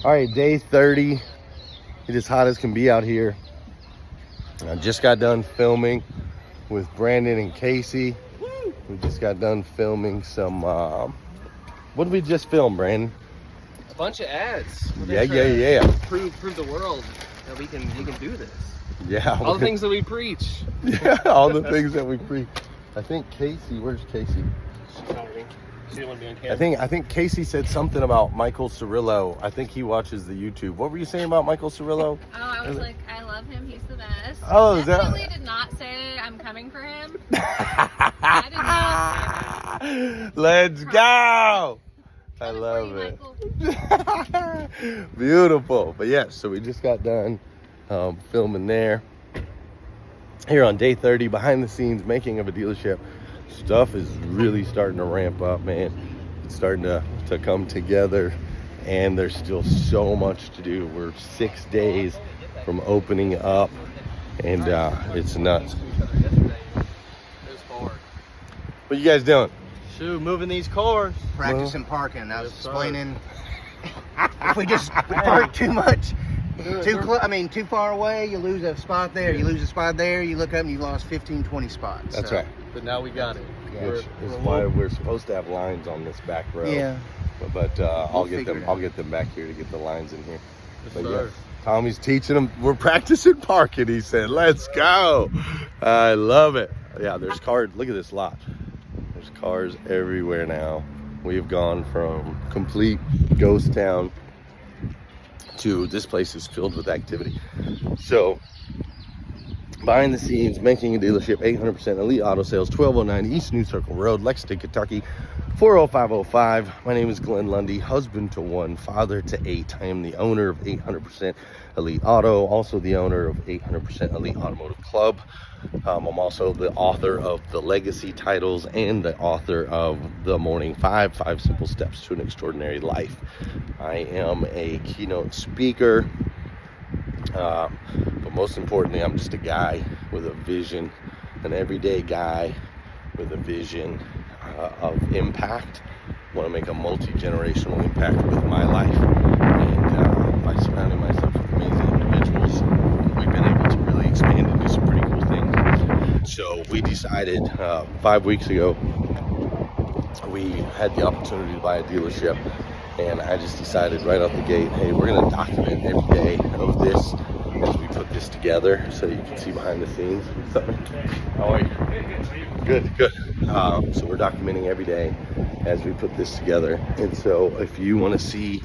All right, day 30. It is hot as can be out here. I just got done filming with Brandon and Casey. We just got done filming some, what did we just film, Brandon? A bunch of ads. Yeah. Prove the world that you can do this. Yeah. All the things that we preach. Yeah, all the things that we preach. I think Casey, where's Casey? She's hiding. She didn't want to be on camera. I think Casey said something about Michael Cirillo. I think he watches the YouTube. What were you saying about Michael Cirillo? Oh, I was like, I love him. He's the best. Oh, is that? Definitely did not say I'm coming for him. I did not say that. Let's go. I love it. Beautiful. But yeah, so we just got done filming there. Here on day 30, behind the scenes making of a dealership. Stuff is really starting to ramp up, man. It's starting to come together, and there's still so much to do. We're 6 days from opening up, and it's nuts. What you guys doing? Shoot, moving these cars. Practicing parking. I was explaining if we park too much, too far away, you lose a spot there. You lose a spot there, you look up and you lost 15, 20 spots. That's right. But now we got it. Which is why we're supposed to have lines on this back row. Yeah. But I'll get figure it them. out. I'll get them back here to get the lines in here. Yes, But sir. yeah, Tommy's teaching them. We're practicing parking. He said, "Let's go." I love it. Yeah, there's cars. Look at this lot. There's cars everywhere now. We've gone from complete ghost town to this place is filled with activity. So behind the scenes, making a dealership, 800% Elite Auto Sales, 1209 East New Circle Road, Lexington, Kentucky, 40505. My name is Glenn Lundy, husband to one, father to 8. I am the owner of 800% Elite Auto, also the owner of 800% Elite Automotive Club. I'm also the author of the Legacy titles and the author of The Morning Five Simple Steps to an Extraordinary Life. I am a keynote speaker. But most importantly, I'm just a guy with a vision, an everyday guy with a vision of impact. I want to make a multi-generational impact with my life, and by surrounding myself with amazing individuals, we've been able to really expand and do some pretty cool things. So we decided 5 weeks ago, we had the opportunity to buy a dealership. And I just decided right out the gate, hey, we're going to document every day of this as we put this together so you can see behind the scenes. What's up, man? How are you? Good. So we're documenting every day as we put this together. And so if you want to see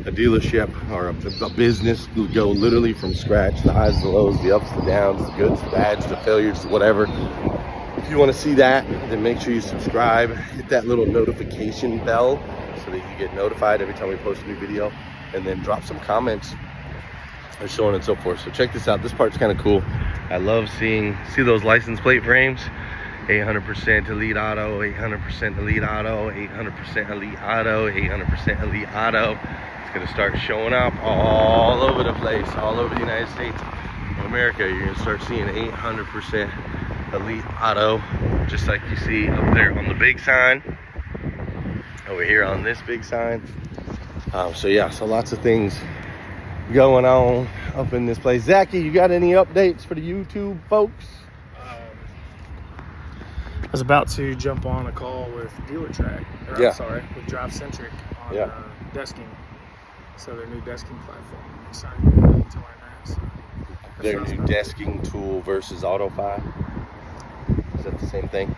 a dealership or a business go literally from scratch, the highs, the lows, the ups, the downs, the goods, the bads, the failures, whatever. If you want to see that, then make sure you subscribe, hit that little notification bell so that you get notified every time we post a new video, and then drop some comments and so on and so forth. So check this out. This part's kind of cool. I love see those license plate frames. 800% Elite Auto, 800% Elite Auto, 800% Elite Auto, 800% Elite Auto. It's going to start showing up all over the place, all over the United States of America. You're going to start seeing 800% Elite Auto, just like you see up there on the big sign. Over here on this big sign. So lots of things going on up in this place. Zachy, you got any updates for the YouTube folks? I was about to jump on a call with DealerTrack, with Drive Centric on desking. So their new desking platform. Excited to learn that. So Their new desking tool versus AutoFi. Is that the same thing?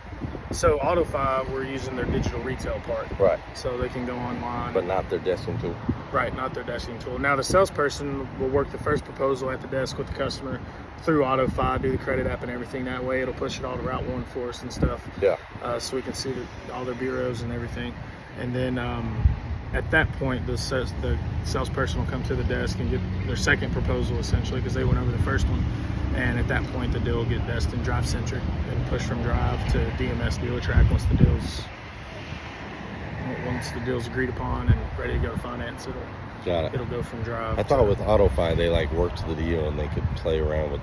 So AutoFi, we're using their digital retail part. Right. So they can go online. But not their desking tool. Right, not their desking tool. Now the salesperson will work the first proposal at the desk with the customer through AutoFi, do the credit app and everything that way. It'll push it all to Route 1 for us and stuff. Yeah. So we can see all their bureaus and everything. And then at that point, the salesperson will come to the desk and get their second proposal essentially because they went over the first one. And at that point, the deal will get destined Drive Centric and push from Drive to DMS DealerTrack once the deal's agreed upon and ready to go to finance. It'll go from Drive. I thought with AutoFi they worked the deal and they could play around with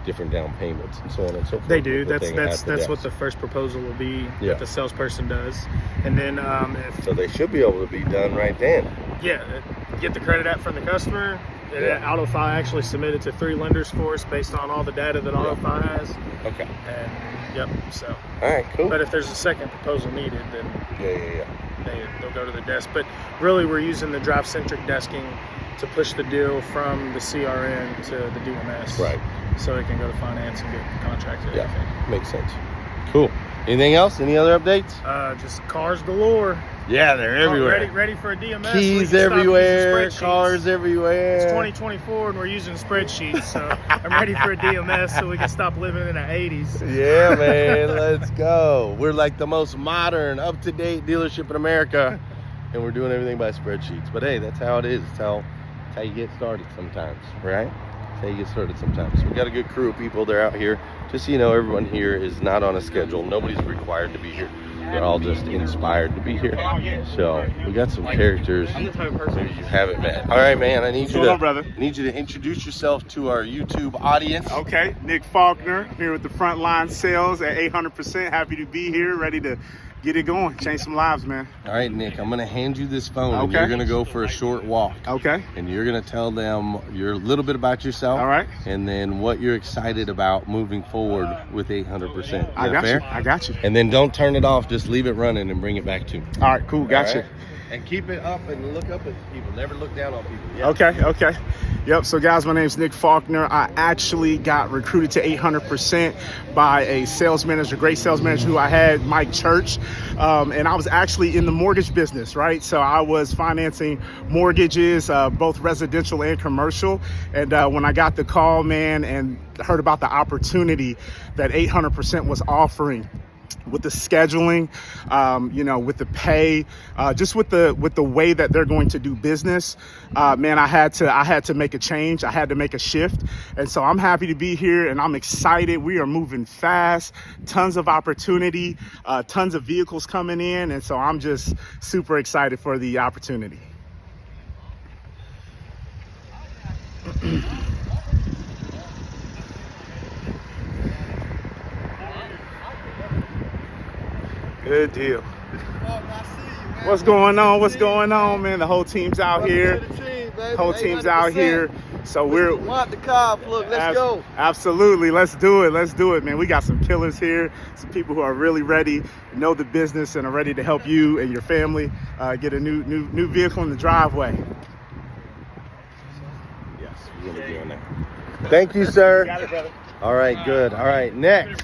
different down payments and so on and so forth. They do. That's what the first proposal will be. That the salesperson does, and then so they should be able to be done right then. Yeah, get the credit app from the customer. And AutoFi actually submitted to 3 lenders for us based on all the data that AutoFi has. Okay. And yep, so. All right, cool. But if there's a second proposal needed, then they'll go to the desk. But really, we're using the drive-centric desking to push the deal from the CRN to the DMS. Right. So it can go to finance and get contracted. Yeah, makes sense. Cool. Anything else? Any other updates? Just cars galore. Yeah, they're everywhere. Ready for a DMS. Keys everywhere, cars everywhere. It's 2024 and we're using spreadsheets, so I'm ready for a DMS so we can stop living in the 80s. Yeah, man, let's go. We're like the most modern, up-to-date dealership in America, and we're doing everything by spreadsheets. But hey, that's how it is. It's how you get started sometimes, right? That's how you get started sometimes. We got a good crew of people. They're out here. Just so you know, everyone here is not on a schedule. Nobody's required to be here. They're all just inspired to be here. So we got some characters maybe you haven't met. All right, man. I need you to introduce yourself to our YouTube audience. Okay, Nick Faulkner here with the Frontline Sales at 800%. Happy to be here, ready to get it going, change some lives, man. All right, Nick, I'm going to hand you this phone. Okay. And you're going to go for a short walk. Okay. And you're going to tell them a little bit about yourself. All right. And then what you're excited about moving forward with 800%. I got you. And then don't turn it off. Just leave it running and bring it back to me. All right, cool. Got you. And keep it up and look up at people. Never look down on people. Yeah. Okay. Yep, so guys, my name's Nick Faulkner. I actually got recruited to 800% by a sales manager, great sales manager who I had, Mike Church. And I was actually in the mortgage business, right? So I was financing mortgages, both residential and commercial. And when I got the call, man, and heard about the opportunity that 800% was offering, with the scheduling, with the pay, just with the way that they're going to do business, man, I had to make a change. I had to make a shift. And so I'm happy to be here and I'm excited. We are moving fast, tons of opportunity, tons of vehicles coming in. And so I'm just super excited for the opportunity. Good deal. What's going on, man? The whole team's out here. Whole team's out here. So we're want the car plug. Let's go. Absolutely. Let's do it, man. We got some killers here. Some people who are really ready, know the business, and are ready to help you and your family get a new vehicle in the driveway. Yes, we're gonna be doing that. Thank you, sir. Got it, brother. All right, good. All right, next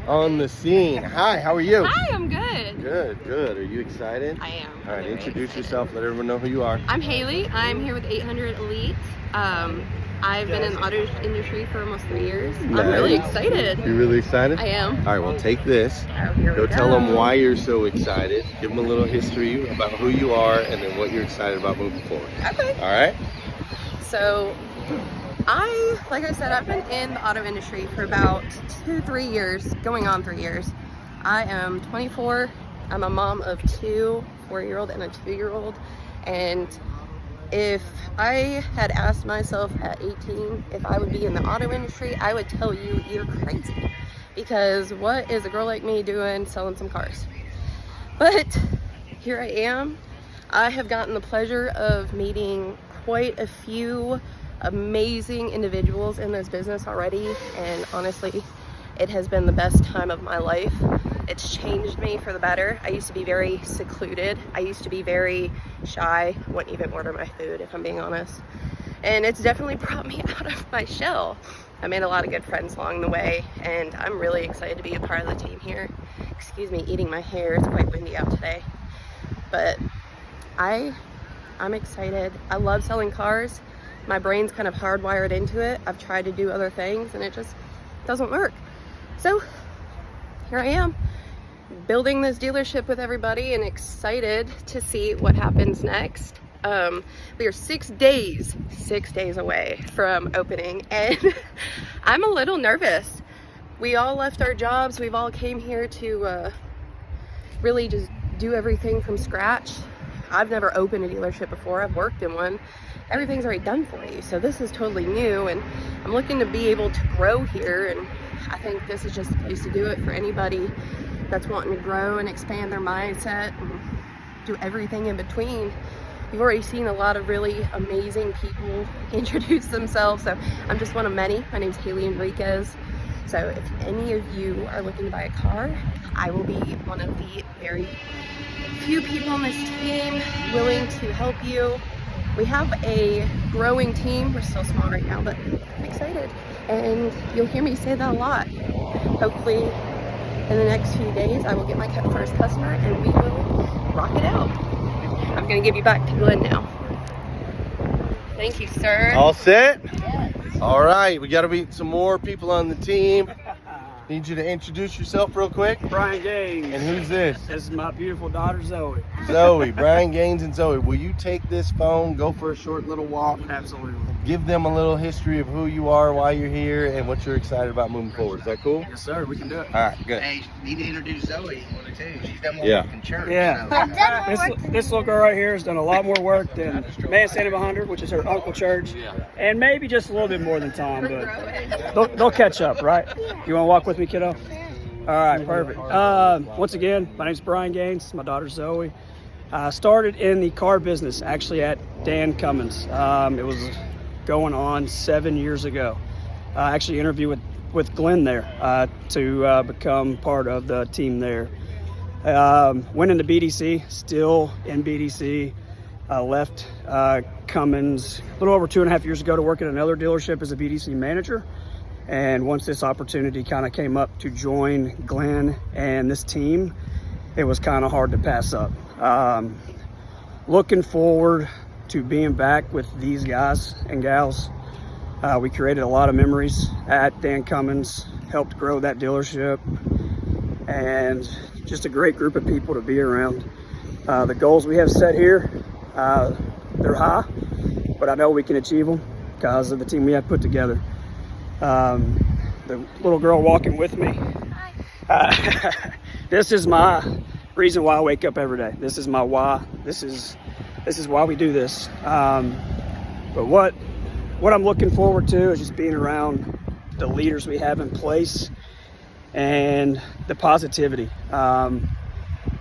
on the scene. Hi, how are you? Hi, I'm good. Good. Are you excited? I am. All right, introduce yourself. Let everyone know who you are. I'm Haley. I'm here with 800 Elite. I've been in the auto industry for almost 3 years. Nice. I'm really excited. You really excited? I am. All right, well, take this. Oh, here Go we tell them why you're so excited. Give them a little history about who you are and then what you're excited about moving forward. Okay. All right? So, like I said, I've been in the auto industry for about 2-3 years, going on 3 years. I am 24. I'm a mom of 2, 4-year-old and a 2-year-old. And if I had asked myself at 18 if I would be in the auto industry, I would tell you you're crazy. Because what is a girl like me doing selling some cars? But here I am. I have gotten the pleasure of meeting quite a few amazing individuals in this business already, and honestly, it has been the best time of my life. It's changed me for the better. I used to be very secluded. I used to be very shy, wouldn't even order my food if I'm being honest. And it's definitely brought me out of my shell. I made a lot of good friends along the way, and I'm really excited to be a part of the team here. Excuse me, eating my hair. It's quite windy out today. But I'm excited. I love selling cars. My brain's kind of hardwired into it. I've tried to do other things and it just doesn't work. So here I am, building this dealership with everybody and excited to see what happens next. We are 6 days away from opening, and I'm a little nervous. We all left our jobs. We've all came here to really just do everything from scratch. I've never opened a dealership before. I've worked in one. Everything's already done for you. So this is totally new, and I'm looking to be able to grow here, and I think this is just the place to do it for anybody that's wanting to grow and expand their mindset and do everything in between. You've already seen a lot of really amazing people introduce themselves, so I'm just one of many. My name's Haley Enriquez. So if any of you are looking to buy a car, I will be one of the very few people on this team willing to help you. We have a growing team. We're still small right now, but I'm excited. And you'll hear me say that a lot. Hopefully in the next few days, I will get my first customer and we will rock it out. I'm gonna give you back to Glenn now. Thank you, sir. All set? All right, we got to meet some more people on the team. Need you to introduce yourself real quick. Brian Gaines. And who's this? This is my beautiful daughter, Zoe. Zoe, Brian Gaines and Zoe. Will you take this phone, go for a short little walk, Absolutely. give them a little history of who you are, why you're here, and what you're excited about moving forward? Is that cool? Yes, sir. We can do it. All right, good. Hey, need to introduce Zoe too. She's done more Yeah. work in church. Yeah. This little girl right here has done a lot more work than Man Standing Behind Her, which is her uncle church, and maybe just a little bit more than Tom, but they'll catch up, right? You want to walk with me, kiddo? All right, perfect. Once again, my name's Brian Gaines. My daughter Zoe. I started in the car business actually at Dan Cummins. It was going on 7 years ago. I actually interviewed with Glenn there to become part of the team there. Went into BDC, still in BDC. Left Cummins a little over 2.5 years ago to work at another dealership as a BDC manager. And once this opportunity kind of came up to join Glenn and this team, it was kind of hard to pass up. Looking forward to being back with these guys and gals. We created a lot of memories at Dan Cummins, helped grow that dealership, and just a great group of people to be around. The goals we have set here, they're high, but I know we can achieve them because of the team we have put together. The little girl walking with me, this is my reason why I wake up every day. This is my why. This is why we do this. But what I'm looking forward to is just being around the leaders we have in place and the positivity.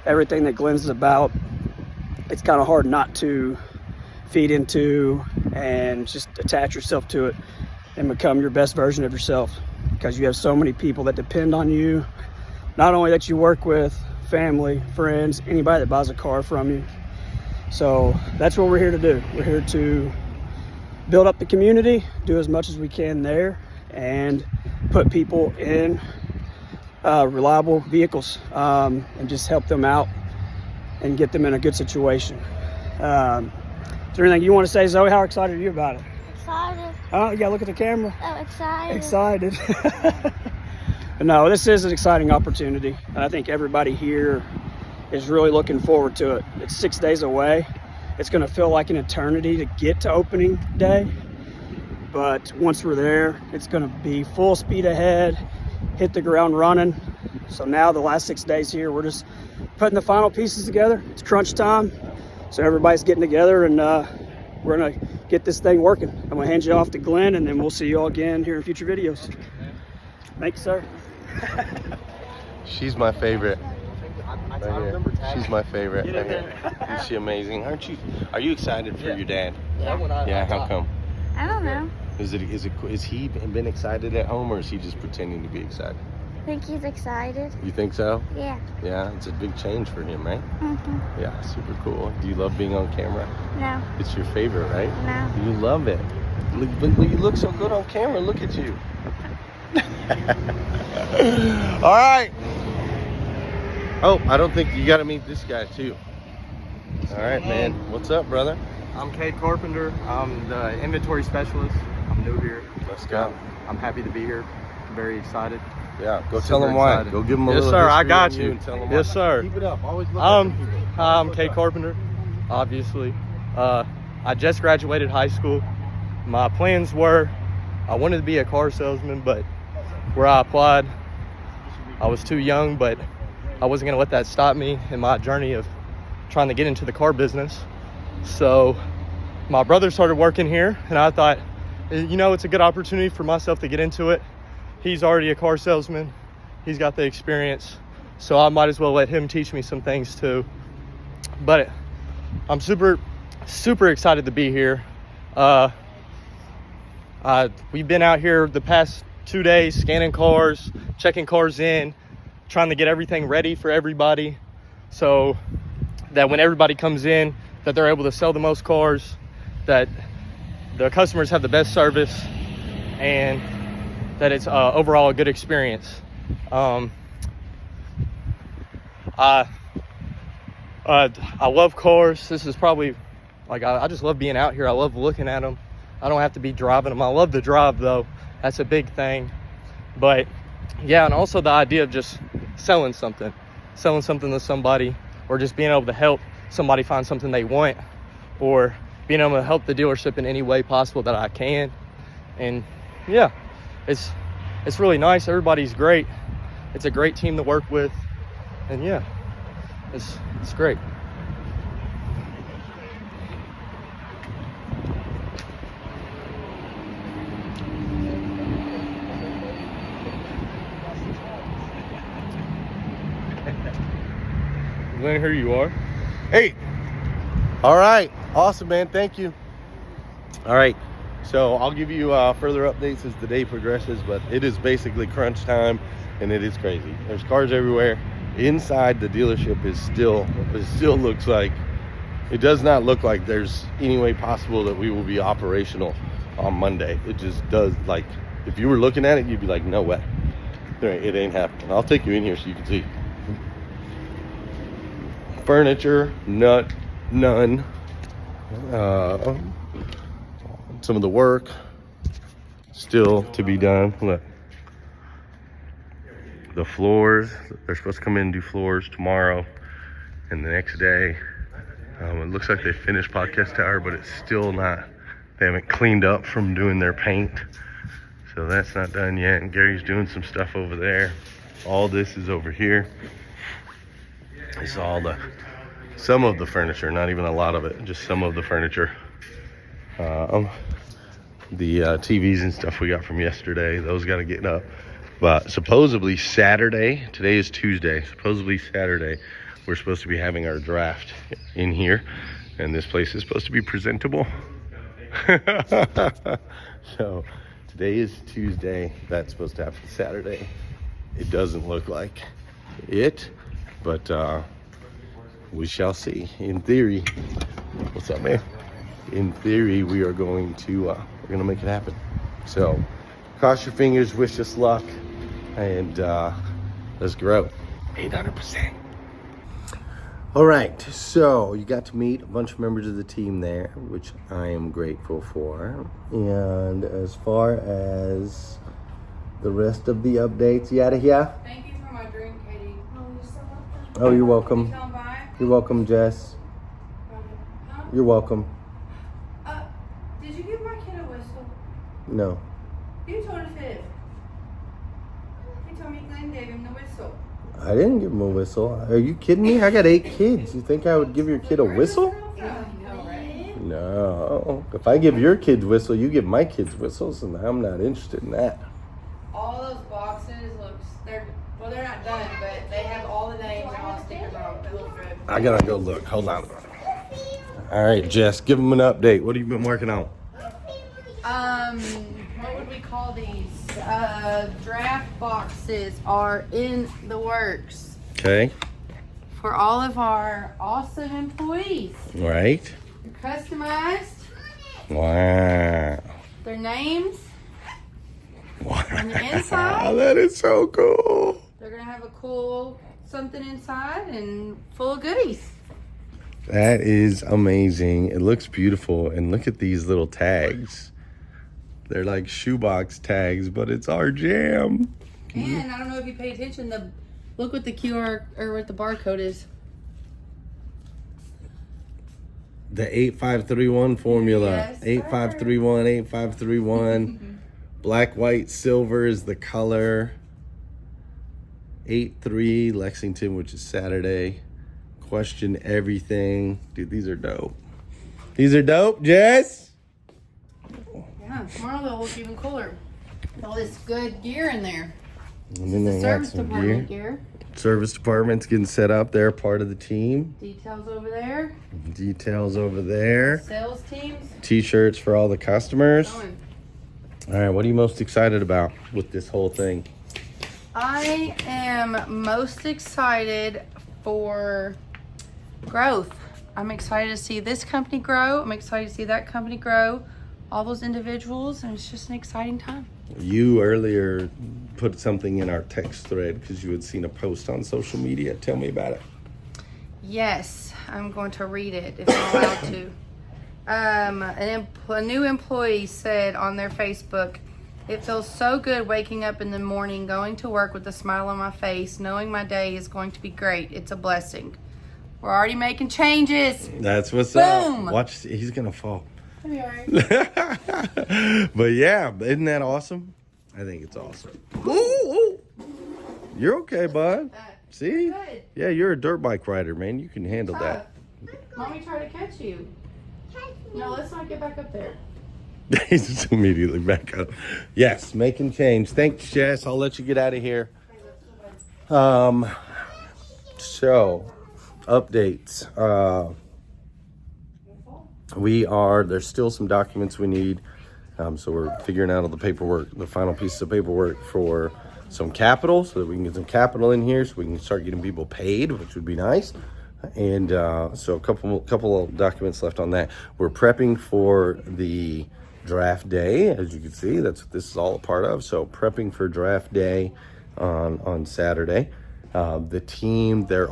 Everything that Glenn's is about, it's kind of hard not to feed into and just attach yourself to it and become your best version of yourself, because you have so many people that depend on you, not only that you work with, family, friends, anybody that buys a car from you. So that's what we're here to do. We're here to build up the community, do as much as we can there, and put people in reliable vehicles and just help them out and get them in a good situation. Is there anything you want to say, Zoe? How excited are you about it? Excited. Oh, you gotta look at the camera. Oh, excited. Excited. But no, this is an exciting opportunity. And I think everybody here is really looking forward to it. It's 6 days away. It's gonna feel like an eternity to get to opening day. But once we're there, it's gonna be full speed ahead, hit the ground running. So now the last 6 days here, we're just putting the final pieces together. It's crunch time. So everybody's getting together and we're gonna get this thing working. I'm gonna hand you off to Glenn and then we'll see you all again here in future videos. Thanks, sir. She's my favorite. Right here. She's my favorite. Right here. Is she amazing? Aren't you? Are you excited for your dad? Yeah. How come? I don't know. Is he been excited at home, or is he just pretending to be excited? I think he's excited. You think so? Yeah. Yeah. It's a big change for him, right? Mm-hmm. Yeah. Super cool. Do you love being on camera? No. It's your favorite, right? No. You love it. But you look so good on camera. Look at you. All right. Oh, I don't think you got to meet this guy too. All right, man. What's up, brother? I'm Cade Carpenter. I'm the inventory specialist. I'm new here. Let's go. I'm happy to be here. I'm very excited. Yeah, go Super tell them why. excited. Go give them a Yes, little sir. I history got on you. and tell them Yes, why. sir. Keep it up. Always look up to people. Hi, I'm Cade Carpenter, obviously. I just graduated high school. My plans were, I wanted to be a car salesman, but where I applied, I was too young, but I wasn't going to let that stop me in my journey of trying to get into the car business. So my brother started working here, and I thought, you know, it's a good opportunity for myself to get into it. He's already a car salesman. He's got the experience, so I might as well let him teach me some things too. But I'm super super excited to be here. We've been out here the past 2 days scanning cars, checking cars in, trying to get everything ready for everybody so that when everybody comes in, that they're able to sell the most cars, that the customers have the best service, and that it's overall a good experience. I love cars. This is probably, like, I just love being out here. I love looking at them. I don't have to be driving them. I love to drive, though. That's a big thing. But yeah, and also the idea of just selling something to somebody, or just being able to help somebody find something they want, or being able to help the dealership in any way possible that I can. And yeah, it's really nice. Everybody's great. It's a great team to work with. And yeah, it's great. Glenn, here you are. Hey. All right. Awesome, man. Thank you. All right. So I'll give you further updates as the day progresses, but it is basically crunch time, and it is crazy. There's cars everywhere. Inside the dealership it still looks like, it does not look like there's any way possible that we will be operational on Monday. It just does. Like, if you were looking at it, you'd be like, no way. It ain't happening. I'll take you in here so you can see. Furniture, none. Some of the work still to be done. Look, the floors, they're supposed to come in and do floors tomorrow and the next day. It looks like they finished podcast tower, but it's still not, they haven't cleaned up from doing their paint, so that's not done yet. And Gary's doing some stuff over there. All this is over here. It's all some of the furniture, not even a lot of it, just some of the furniture. The TVs and stuff we got from yesterday, those got to get up. But supposedly Saturday, today is Tuesday, supposedly Saturday, we're supposed to be having our draft in here, and this place is supposed to be presentable. So today is Tuesday, that's supposed to happen Saturday. It doesn't look like it, but we shall see. In theory, what's up, man? In theory, we are going to we're gonna make it happen. So cross your fingers, wish us luck, and let's grow 800%. All right, so you got to meet a bunch of members of the team there, which I am grateful for. And as far as the rest of the updates, you out of here? Thank you for my drink, Katie. Oh, you're welcome. Can you come by? You're welcome, Jess. Huh? You're welcome. Did you give my kid a whistle? No. You told us it. You told me Glenn gave him the whistle. I didn't give him a whistle. Are you kidding me? I got 8 kids. You think I would give your kid a whistle? No. If I give your kids whistle, you give my kids whistles, and I'm not interested in that. All those boxes they're not done, but they have all the names and all the stickers on them. They look good. I gotta go look. Hold on. All right, Jess, give them an update. What have you been working on? What would we call these? Draft boxes are in the works Okay. for all of our awesome employees. Right. They're customized. Wow. Their names Wow. on the inside. That is so cool. They're gonna have a cool something inside and full of goodies. That is amazing. It looks beautiful. And look at these little tags. They're like shoebox tags, but it's our jam. And I don't know if you pay attention, look what the QR or what the barcode is. The 8531 formula. Yes, sir. 8531, 8531. Black, white, silver is the color. 8-3 Lexington, which is Saturday. Question everything. Dude, these are dope. These are dope, Jess. Yeah, tomorrow they'll look even cooler. All this good gear in there. And then they got some gear. Service department's getting set up. They're part of the team. Details over there. Details over there. Sales teams. T-shirts for all the customers. Going. All right, what are you most excited about with this whole thing? I am most excited for growth. I'm excited to see this company grow. I'm excited to see that company grow. All those individuals, and it's just an exciting time. You earlier put something in our text thread because you had seen a post on social media. Tell me about it. Yes, I'm going to read it if I'm allowed to. A new employee said on their Facebook, "It feels so good waking up in the morning, going to work with a smile on my face, knowing my day is going to be great. It's a blessing." We're already making changes. That's what's Boom. up. Watch, he's gonna fall. It'll be all right. But yeah, isn't that awesome? I think it's awesome. Ooh. You're okay, bud. See? Good. Yeah, you're a dirt bike rider, man. You can handle that. Mommy tried to catch you. No, let's not get back up there. He's just immediately back up. Yes, making change. Thanks, Jess. I'll let you get out of here. So, updates. There's still some documents we need. So we're figuring out all the paperwork, the final pieces of paperwork for some capital so that we can get some capital in here so we can start getting people paid, which would be nice. And so a couple of documents left on that. We're prepping for the draft day. As you can see, that's what this is all a part of. So prepping for draft day on Saturday. The team, there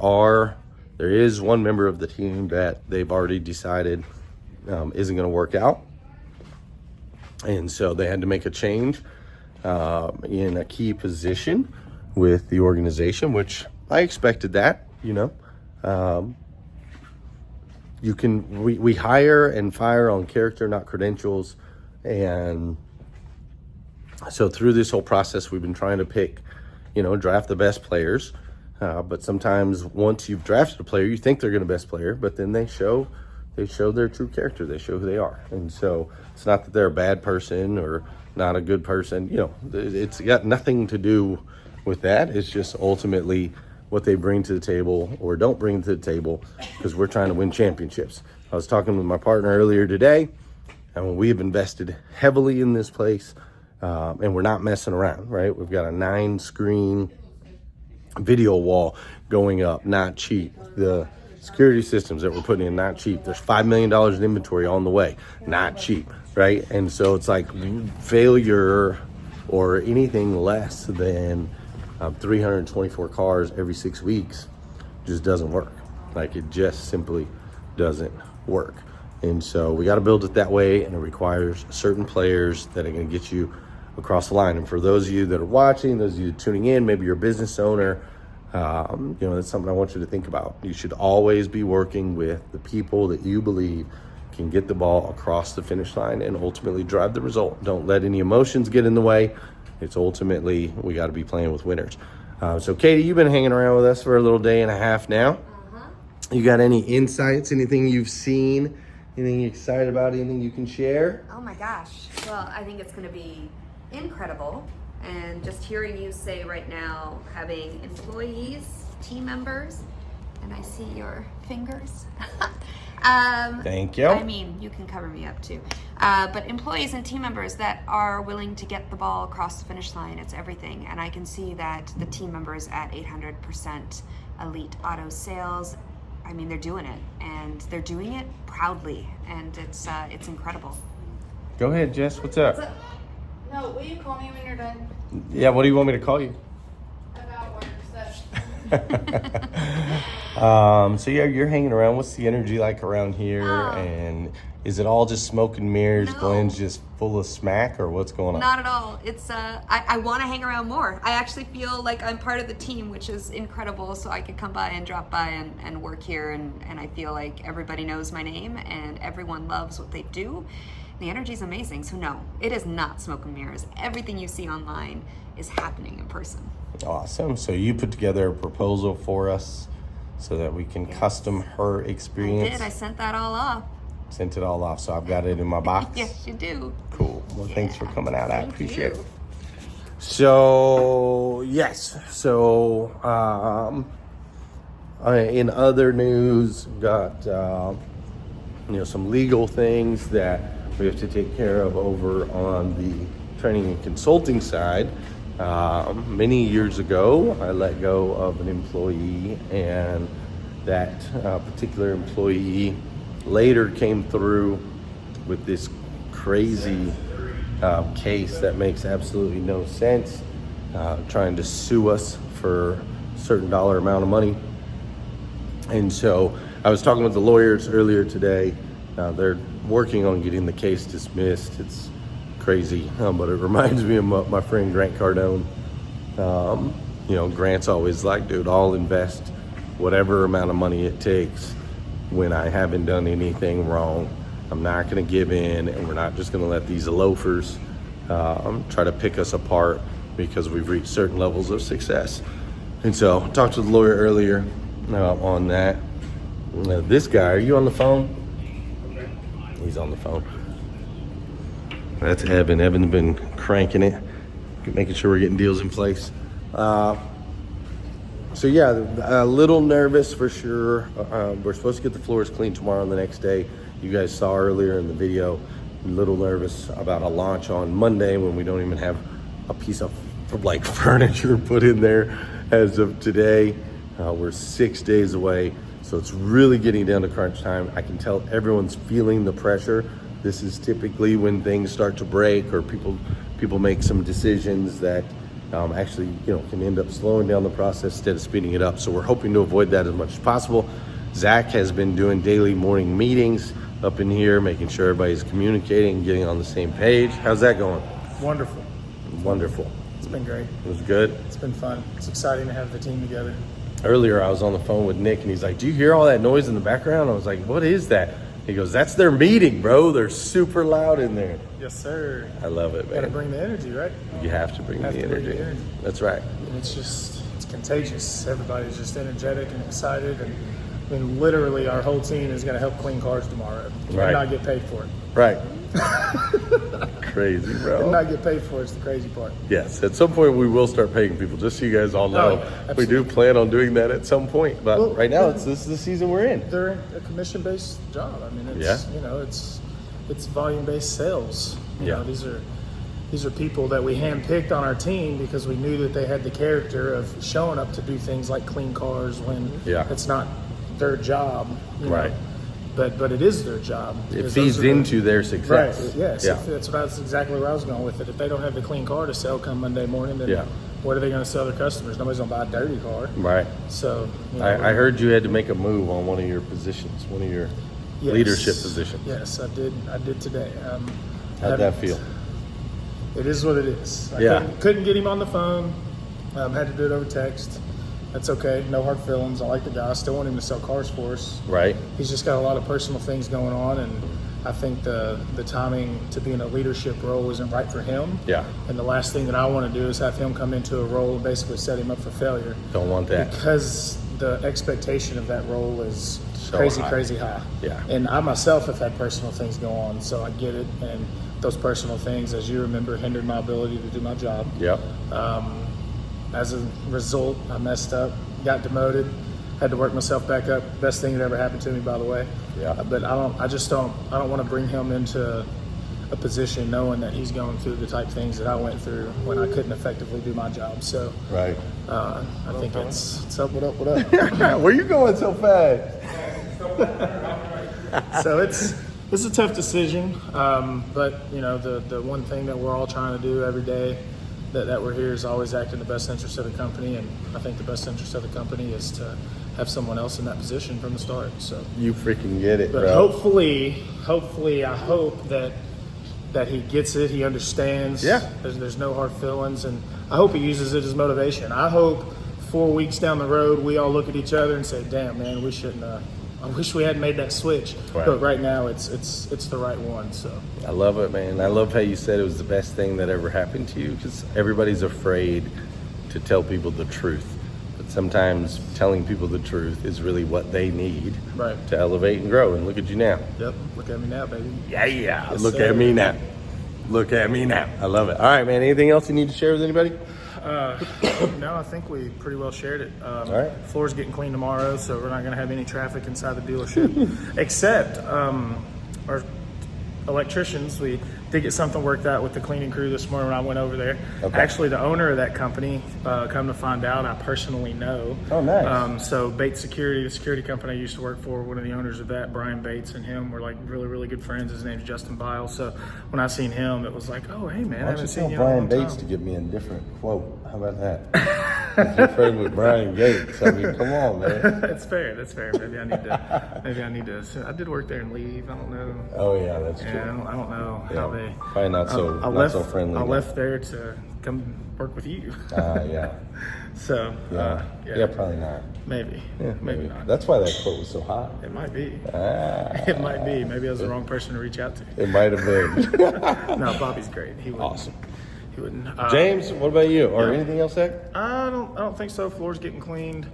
is one member of the team that they've already decided isn't going to work out. And so they had to make a change in a key position with the organization, which I expected that, you know. We hire and fire on character, not credentials. And so through this whole process, we've been trying to pick, draft the best players. But sometimes once you've drafted a player, you think they're going to be the best player, but then they show their true character. They show who they are. And so it's not that they're a bad person or not a good person. It's got nothing to do with that. It's just ultimately what they bring to the table or don't bring to the table, because we're trying to win championships. I was talking with my partner earlier today, and we have invested heavily in this place, and we're not messing around, right? We've got a 9-screen video wall going up, not cheap. The security systems that we're putting in, not cheap. There's $5 million in inventory on the way, not cheap, right? And so it's like failure or anything less than 324 cars every 6 weeks just doesn't work. Like, it just simply doesn't work. And so we got to build it that way, and it requires certain players that are going to get you across the line. And for those of you that are watching, those of you tuning in, maybe you're a business owner, that's something I want you to think about. You should always be working with the people that you believe can get the ball across the finish line and ultimately drive the result. Don't let any emotions get in the way. It's ultimately, we got to be playing with winners. So Katie, you've been hanging around with us for a little day and a half now. You got any insights, anything you've seen, anything you're excited about, anything you can share? Oh my gosh. Well, I think it's going to be incredible. And just hearing you say right now, having employees, team members, and I see your fingers. Thank you. I mean, you can cover me up too. But employees and team members that are willing to get the ball across the finish line, it's everything. And I can see that the team members at 800% Elite Auto Sales, I mean, they're doing it, and they're doing it proudly, and it's incredible. Go ahead, Jess. What's up? No, will you call me when you're done? Yeah, what do you want me to call you? About work stuff. So yeah, you're hanging around. What's the energy like around here? And is it all just smoke and mirrors? No. Glenn's just full of smack, or what's going on? Not at all. It's I want to hang around more. I actually feel like I'm part of the team, which is incredible. So I could come by and drop by and work here, and I feel like everybody knows my name and everyone loves what they do. The energy is amazing. So no, it is not smoke and mirrors. Everything you see online is happening in person. Awesome. So you put together a proposal for us so that we can custom her experience. I did. I sent that all off. Sent it all off, so I've got it in my box. Yes, you do. Cool. Well, thanks for coming out. I appreciate it. So yes, so in other news, got some legal things that we have to take care of over on the training and consulting side. Many years ago, I let go of an employee, and that particular employee later came through with this crazy case that makes absolutely no sense, trying to sue us for a certain dollar amount of money. And so I was talking with the lawyers earlier today. They're working on getting the case dismissed. It's crazy, but it reminds me of my friend Grant Cardone. Grant's always like, dude, I'll invest whatever amount of money it takes when I haven't done anything wrong. I'm not going to give in, and we're not just going to let these loafers try to pick us apart because we've reached certain levels of success. And so I talked to the lawyer earlier on that. This guy, are you on the phone? He's on the phone. That's Evan. Evan's been cranking it, making sure we're getting deals in place. So yeah, a little nervous for sure. We're supposed to get the floors cleaned tomorrow and the next day. You guys saw earlier in the video, a little nervous about a launch on Monday when we don't even have a piece of like furniture put in there as of today. We're 6 days away, so it's really getting down to crunch time. I can tell everyone's feeling the pressure. This is typically when things start to break or people make some decisions that actually can end up slowing down the process instead of speeding it up. So we're hoping to avoid that as much as possible. Zach has been doing daily morning meetings up in here, making sure everybody's communicating and getting on the same page. How's that going? Wonderful. Wonderful. It's been great. It was good. It's been fun. It's exciting to have the team together. Earlier, I was on the phone with Nick, and he's like, do you hear all that noise in the background? I was like, what is that? He goes, that's their meeting, bro. They're super loud in there. Yes, sir. I love it, man. Got to bring the energy, right? You have to bring the energy. That's right. And it's contagious. Everybody's just energetic and excited. And I mean, literally, our whole team is going to help clean cars tomorrow. Right. And not get paid for it. Right. Crazy, bro. And not get paid for it's the crazy part. Yes, at some point we will start paying people, just so you guys all know. We do plan on doing that at some point, but right now this is the season we're in. They're a commission-based job. I mean, it's it's volume-based sales. You know, these are people that we handpicked on our team because we knew that they had the character of showing up to do things like clean cars when it's not their job. Right. But it is their job. It feeds into their success. Right, yes. Yeah. That's exactly where I was going with it. If they don't have the clean car to sell come Monday morning, then what are they going to sell their customers? Nobody's going to buy a dirty car. Right. So I heard you had to make a move on one of your positions, one of your leadership positions. Yes, I did today. How'd that feel? It is what it is. I couldn't get him on the phone. Had to do it over text. That's okay. No hard feelings. I like the guy. I still want him to sell cars for us. Right. He's just got a lot of personal things going on, and I think the timing to be in a leadership role isn't right for him. Yeah. And the last thing that I want to do is have him come into a role and basically set him up for failure. Don't want that. Because the expectation of that role is so crazy high. Yeah. And I myself have had personal things go on, so I get it. And those personal things, as you remember, hindered my ability to do my job. Yep. As a result, I messed up, got demoted, had to work myself back up. Best thing that ever happened to me, by the way. Yeah. But I don't want to bring him into a position knowing that he's going through the type things that I went through when I couldn't effectively do my job. So right. I think it's up, what up. Where you going so fast? So it's a tough decision, but the one thing that we're all trying to do every day that we're here is always act in the best interest of the company, and I think the best interest of the company is to have someone else in that position from the start. So you freaking get it, but bro. Hopefully, I hope that he gets it, he understands. Yeah. There's no hard feelings, and I hope he uses it as motivation. I hope 4 weeks down the road we all look at each other and say, "Damn, man, we shouldn't. I wish we hadn't made that switch." Right. But right now, it's the right one. So I love it, man. I love how you said it was the best thing that ever happened to you, because everybody's afraid to tell people the truth. But sometimes telling people the truth is really what they need to elevate and grow. And look at you now. Yep. Look at me now, baby. Yeah. Yes, Look sir. at me now. Look at me now. I love it. All right, man. Anything else you need to share with anybody? No, I think we pretty well shared it. All right. Floor's getting cleaned tomorrow, so we're not going to have any traffic inside the dealership, except our electricians. We did get something worked out with the cleaning crew this morning when I went over there. Okay. Actually, the owner of that company, come to find out, I personally know. Oh, nice. So Bates Security, the security company I used to work for, one of the owners of that, Brian Bates, and him were like really, really good friends. His name's Justin Biles. So when I seen him, it was like, oh, hey, man, I haven't seen you in a long Brian Bates time. to give me a different quote. How about that? You're friend with Brian Gates. I mean, come on, man. That's fair. That's fair. Maybe I need to. I did work there and leave. I don't know. Oh yeah, that's true. Yeah, I don't know how they. Probably not so so friendly. I now. left there to come work with you. Yeah. So. Yeah, probably not. Maybe. Yeah, Maybe not. That's why that quote was so hot. It might be. It might be. Maybe I was the wrong person to reach out to. It might have been. No, Bobby's great. He wouldn't. Awesome. He wouldn't. James, what about you? Or anything else there? I don't think so. Floor's getting cleaned.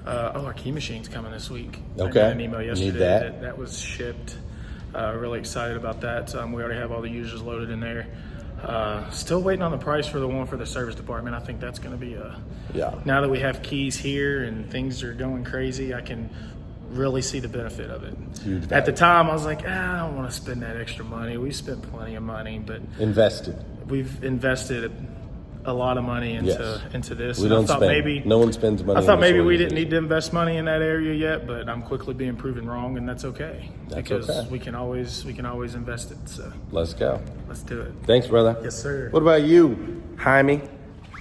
Our key machine's coming this week. Okay. I got an email Need yesterday that. that was shipped. Really excited about that. We already have all the users loaded in there. Still waiting on the price for the one for the service department. I think that's going to be now that we have keys here and things are going crazy, I can really see the benefit of it. Huge At the time, I was like, I don't want to spend that extra money. We spent plenty of money, but we've invested a lot of money into this. We don't spend. No one spends money. I thought maybe we didn't need to invest money in that area yet, but I'm quickly being proven wrong, and that's okay. Because we can always invest it. So let's go. Let's do it. Thanks, brother. Yes, sir. What about you, Jaime?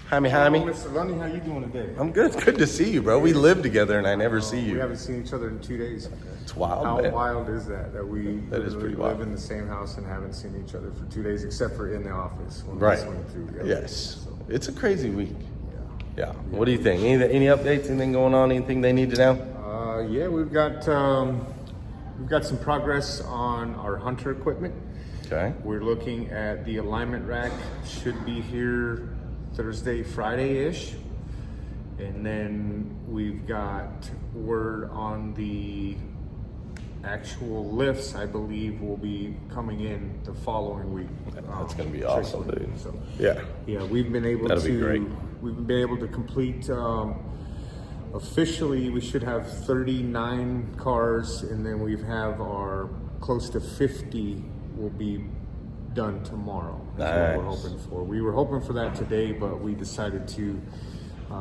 Jaime. Mr. Lundy, how you doing today? I'm good. It's good to see you, bro. We live together, and I never see you. We haven't seen each other in 2 days. It's wild, How man. wild is that? That we That is pretty live wild. in the same house and haven't seen each other for 2 days, except for in the office when Right. we swing through. the other Yes. days, so. It's a crazy week. Yeah. What do you think? Any updates? Anything going on? Anything they need to know? Yeah, we've got some progress on our Hunter equipment. Okay. We're looking at the alignment rack. Should be here Thursday, Friday-ish. And then we've got word on the actual lifts, I believe, will be coming in the following week. That's going to be awesome, dude. So, Yeah. we've been able That'll be great. We've been able to complete. Officially, we should have 39 cars, and then we have our close to 50 will be done tomorrow. That's what we're Nice. hoping for. We were hoping for that today, but we decided to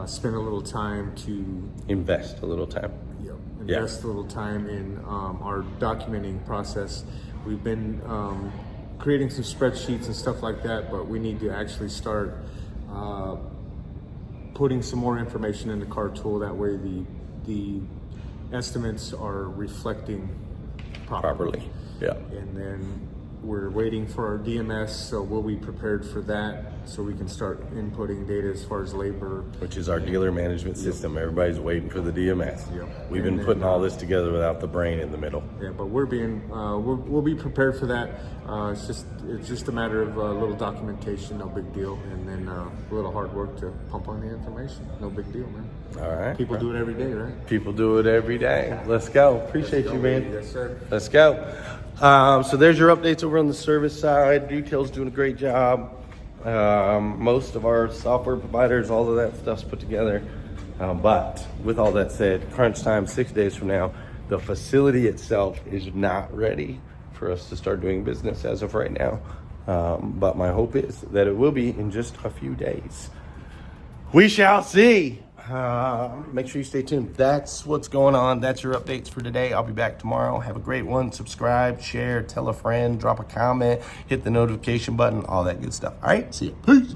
spend a little time to Invest a little time. invest a little time in our documenting process. We've been creating some spreadsheets and stuff like that, but we need to actually start putting some more information in the car tool. That way the estimates are reflecting properly. Yeah. And then we're waiting for our DMS, so we'll be prepared for that so we can start inputting data as far as labor. Which is our dealer management system. Everybody's waiting for the DMS. Yep. We've And been then, putting all this together without the brain in the middle. Yeah, but we'll be prepared for that. It's just a matter of a little documentation, no big deal, and then a little hard work to pump on the information. No big deal, man. All right. People do it every day, right? People do it every day. Let's go. Appreciate you, man. Yes, sir. Let's go. So there's your updates over on the service side. Detail's doing a great job. Most of our software providers, all of that stuff's put together. But with all that said, crunch time, 6 days from now, the facility itself is not ready for us to start doing business as of right now. But my hope is that it will be in just a few days. We shall see. Make sure you stay tuned. That's what's going on. That's your updates for today. I'll be back tomorrow. Have a great one. Subscribe, share, tell a friend, drop a comment, hit the notification button, all that good stuff. All right, see you. Peace.